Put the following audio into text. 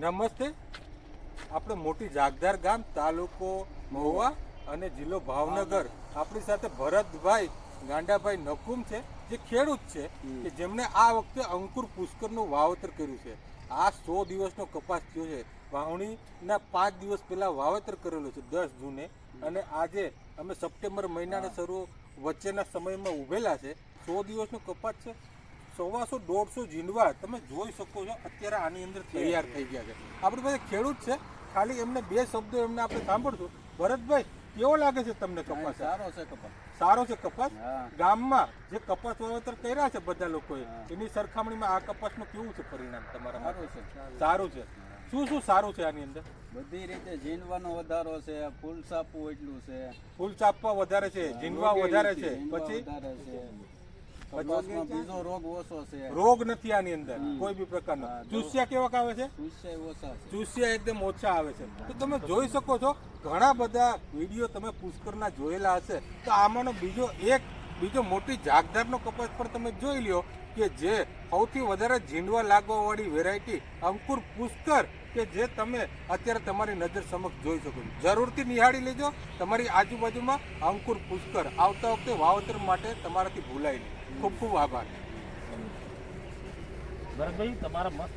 નમસ્તે. આપણે મોટી જાગદાર ગામ, તાલુકો મહુવા અને જિલ્લો ભાવનગર. આપણી સાથે ભરતભાઈ ગાંડાભાઈ નકુમ છે, જે ખેડૂત છે કે જેમણે આ વખતે અંકુર પુષ્કરનું વાવેતર કર્યું છે. આ 100 દિવસનો કપાસ થયો છે. વાવણીના 5 દિવસ પહેલા વાવેતર કરેલું છે 10 જૂને, અને આજે અમે સપ્ટેમ્બર મહિનાના શરૂ વચ્ચેના સમયમાં ઉભેલા છે. 100 દિવસનો કપાસ છે. 150-150 ઝીંડવા તમે જોઈ શકો છો અત્યારે આની અંદર તૈયાર થઈ ગયા છે. આપણી પાસે ખેડૂત છે, ખાલી એમને 2 શબ્દો એમને આપણે સાંભળશું. ભરતભાઈ, કેવો લાગે છે તમને કપાસ? સારો છે કપાસ. સારો છે કપાસ. ગામમાં જે કપાસ વાવેતર કર્યા છે બધા લોકોએ, એની સરખામણીમાં આ કપાસનું કેવું છે પરિણામ તમારા? સારું છે. શું શું સારું છે આની અંદર? બધી રીતે ઝીંડવાનો વધારો છે, ફૂલ ચાપવું એટલું છે, ફૂલ ચાપવા વધારે છે, ઝીંડવા વધારે છે, પછી બીજો રોગ ઓછો છે, રોગ નથી આની અંદર કોઈ બી પ્રકારનો. ચૂસ્યા કેવા આવે છે? ચૂસ્યા ઓછા છે. ચૂસ્યા એકદમ ઓછા આવે છે. તો તમે જોઈ શકો છો, ઘણા બધા વિડીયો તમે પુષ્કરના જોયેલા હશે. તો આમાંનો બીજો મોટી જાગદારનો કપાસ પર તમે જોઈ લ્યો કે જે સૌથી વધારે ઝીંડવા લાગવાવાળી વેરાયટી અંકુર પુષ્કર, કે જે તમે અત્યારે તમારી નજર સમક્ષ જોઈ શકો છો. જરૂરથી નિહાળી લેજો તમારી આજુબાજુમાં અંકુર પુષ્કર. આવતા વખતે વાવેતર માટે તમારાથી ભૂલાય નહીં. ખૂબ ખૂબ આભાર. ભરતભાઈ, તમારા મસ્ત